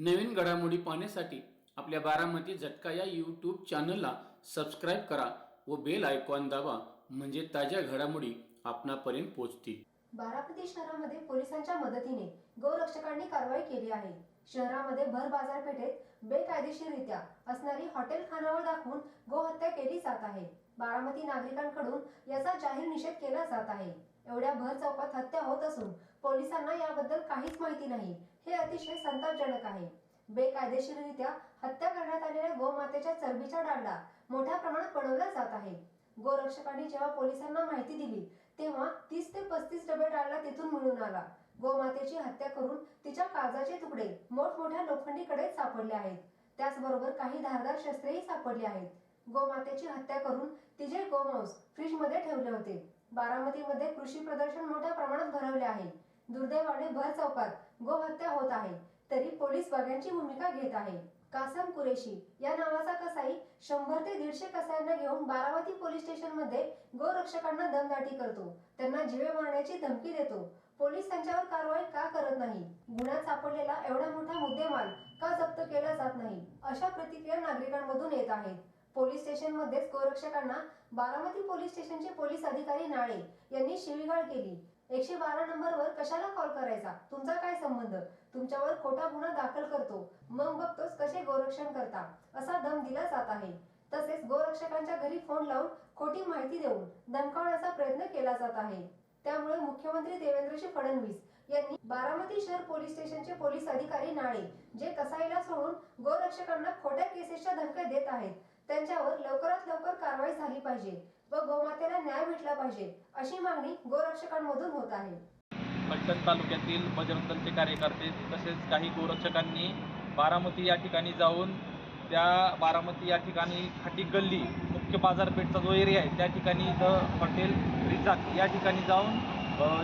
नवीन घडामोडी पाहण्यासाठी आपल्या बारामती झटका या यूट्यूब चॅनलला सबस्क्राईब करा व बेल आयकॉन दाबा, म्हणजे ताज्या घडामोडी आपणापर्यंत पोहोचतील। बारामती शहरामध्ये पोलिसांच्या मदतीने गोरक्षकांनी कारवाई केली आहे। शहरामध्ये भर बाजारपेठेत बेकायदेशीररित्या असणारी हॉटेल खानावळ दाखवून गोहत्या केली जात आहे। बारामती नागरिकांकडून याचा जाहीर निषेध केला जात आहे। एवढ्या भर चौकात हत्या होत असून पोलिसांना याबद्दल काहीच माहिती नाही, हे अतिशय संतापजनक आहे। बेकायदेशीररित्या हत्या करण्यात आलेल्या गोमातेच्या चरबीचा डालडा मोठ्या प्रमाणात बनवला जात आहे। गोरक्षकांनी जेव्हा पोलिसांना माहिती दिली तेव्हा 30 ते 35 डबे डालडा तिथून मिळून आला। गोमातेची हत्या करून तिच्या काळजाचे तुकडे मोठमोठ्या लोखंडी कडेत सापडले आहेत। त्याचबरोबर काही धारदार शस्त्रेही सापडली आहेत। गोमातेची हत्या करून तिचे गोमांस फ्रीज मध्ये ठेवले होते। बारामतीमध्ये कृषी प्रदर्शन मोठ्या प्रमाणात भरवले आहे। दुर्दैवाने भर चौकात गोहत्या होत आहे, तरी पोलीस बघ्यांची भूमिका घेत आहे। कासम कुरेशी या नावाचा कसाई 100 ते 150 कसायांना घेऊन बारामती पोलीस स्टेशन मध्ये गोरक्षकांना दमदाटी करतो, त्यांना जीवे मारण्याची धमकी देतो। पोलीस त्यांच्यावर कारवाई का करत नाही? गुन्ह्यात सापडलेला एवढा मोठा मुद्देमाल का जप्त केला जात नाही? अशा प्रतिक्रिया नागरिकांमधून येत आहेत। पोलीस स्टेशन मध्येच गोरक्षकांना बारामती पोलीस स्टेशनचे पोलीस अधिकारी नाळे यांनी शिवीगाळ केली। 112 नंबरवर कशाला कॉल करायचा? तुमचा काय संबंध? तुमच्यावर खोटा गुन्हा दाखल करतो, मग बघतोस कसे गोरक्षण करता, असा दम दिला जात आहे। तसेच गोरक्षकांच्या घरी फोन लावून खोटी माहिती देऊन धमकावण्याचा प्रयत्न केला जात आहे। त्यामुळे मुख्यमंत्री देवेंद्र फडणवीस यांनी बारामती शहर पोलीस स्टेशनचे पोलीस अधिकारी नाळे, जे कसाईला सोडून गोरक्षकांना खोट्या केसेसच्या धमक्या देत आहेत, त्यांच्यावर लवकरात लवकर कारवाई झाली पाहिजे व गोमातेला न्याय भेटला पाहिजे, अशी मागणी गोरक्षकांमधून होत आहे। फलटण तालुक्यातील बजरंग दलचे कार्यकर्ते तसेच काही गोरक्षकांनी बारामती या ठिकाणी जाऊन त्या बारामती या ठिकाणी खाटी गल्ली मुख्य बाजारपेठचा जो एरिया आहे त्या ठिकाणी हॉटेल रिजाक या ठिकाणी जाऊन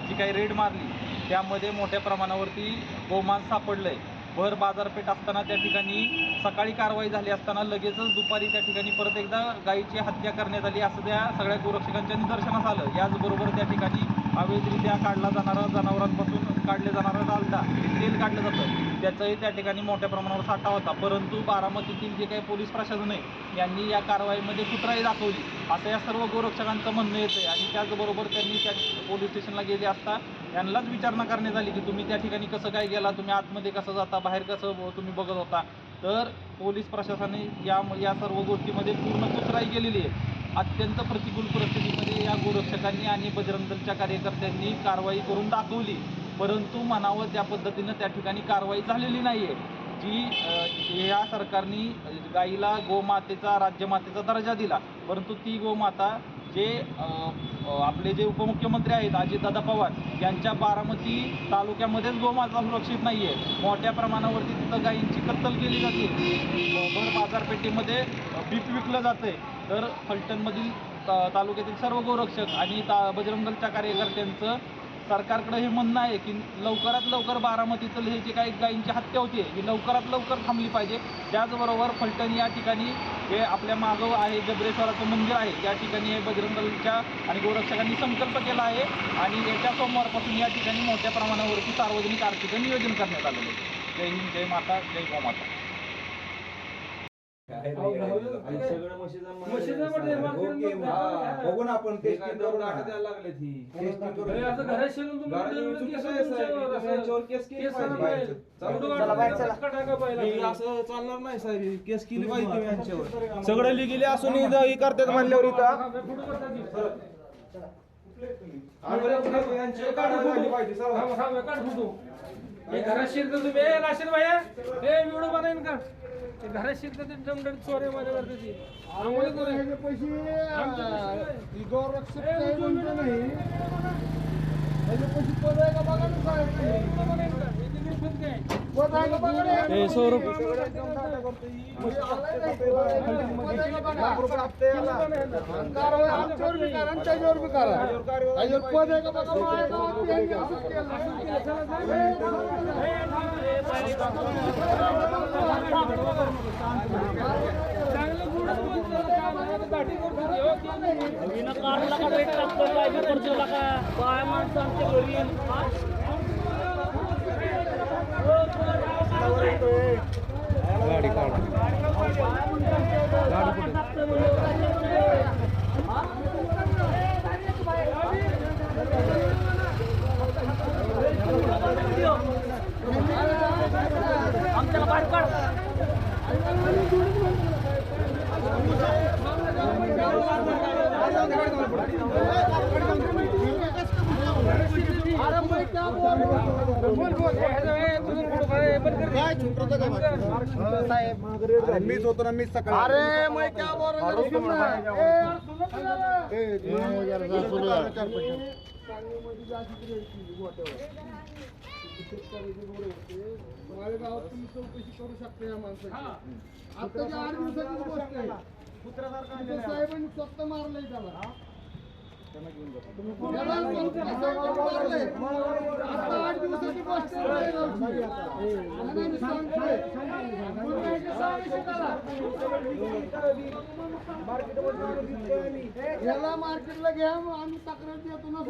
जी काही रेड मारली, त्यामध्ये मोठ्या प्रमाणावरती गोमांस सापडलं आहे। भर बाजारपेठ असताना त्या ठिकाणी सकाळी कारवाई झाली असताना लगेचच दुपारी त्या ठिकाणी परत एकदा गायीची हत्या करण्यात आली, असं त्या सगळ्या गोरक्षकांच्या निदर्शनास आलं। याचबरोबर त्या ठिकाणी अवैधरित्या काढला जाणारा, जनावरांपासून काढले जाणारा डालडा, तेल काढलं जातं, त्याचाही त्या ठिकाणी मोठ्या प्रमाणावर साठा होता। परंतु बारामतीतील जे काही पोलीस प्रशासन आहे यांनी या कारवाईमध्ये कुत्राई दाखवली, असं या सर्व गोरक्षकांचं म्हणणं येतं आहे। आणि त्याचबरोबर त्यांनी त्या पोलीस स्टेशनला गेले असता यांनाच विचारणा करण्यात आली की तुम्ही त्या ठिकाणी कसं काय गेला, तुम्ही आतमध्ये कसं जाता, बाहेर कसं तुम्ही बघत होता। तर पोलीस प्रशासनाने या सर्व गोष्टीमध्ये पूर्ण कुचराई केलेली आहे। अत्यंत प्रतिकूल परिस्थितीमध्ये या गोरक्षकांनी आणि बजरंग दलच्या कार्यकर्त्यांनी कारवाई करून दाखवली, परंतु म्हणावं त्या पद्धतीनं त्या ठिकाणी कारवाई झालेली नाही आहे। जी या सरकारने गाईला गोमातेचा, राज्यमातेचा दर्जा दिला, परंतु ती गोमाता जे आपले जे उपमुख्यमंत्री आहेत अजितदादा पवार यांच्या बारामती तालुक्यामध्येच गोमाता सुरक्षित नाही आहे। मोठ्या प्रमाणावरती तिथं गायींची कत्तल केली जाते, भर बाजारपेठेमध्ये बीप विकलं जातं आहे। तर फलटणमधील तालुक्यातील सर्व गोरक्षक आणि बजरंग दलच्या कार्यकर्त्यांचं सरकारकडे हे म्हणणं आहे की लवकरात लवकर बारामतीचं हे जे काही गायींची हत्या होती ही लवकरात लवकर थांबली पाहिजे। त्याचबरोबर फलटण या ठिकाणी हे आपल्या मागं आहे जबरेश्वराचं मंदिर आहे, या ठिकाणी हे बजरंग दलच्या आणि गोरक्षकांनी संकल्प केला आहे आणि येत्या सोमवारपासून या ठिकाणी मोठ्या प्रमाणावरती सार्वजनिक आरतीचं नियोजन करण्यात आलेलं आहे। जय हिंद, जय माता, जय गोमाता। बघून आपण टेस्टिंग करून द्यायला लागले ती टेस्टिंग करून असं घरात शिरून तुम्ही केस केली पाहिजे, असं चालणार नाही साहेब, केस केली पाहिजे तुम्ही यांच्यावर। सगळं लिगली असून ही करतात म्हणल्यावर घरात शिरतो तुम्ही नाशिर भाई हे व्हिडिओ बनाईन का घरात शिरतो ते डमडम चोरे माझ्यावरती आंघोळी करू पैसे गोरक्षक नाही पैसे पडले का बघा ना पाय माणसं आमच्या घरी गाडी काढा. गाडी कुठे? मीच होतो ना, मीच सकाळी. अरे मैं क्या बोल रहा माझ्या गावात तुम्ही चौकशी करू शकता या माणसाची. आताच्या 8 दिवसाची गोष्ट आहे. तिथं साहेबांनी स्वतः मारलंय त्याला. त्याला मारलंय. आता 8 दिवसाची गोष्ट आहे. आणि मी सांगतोय, याला मार्केटला घ्या, आम्ही तक्रार देतो ना.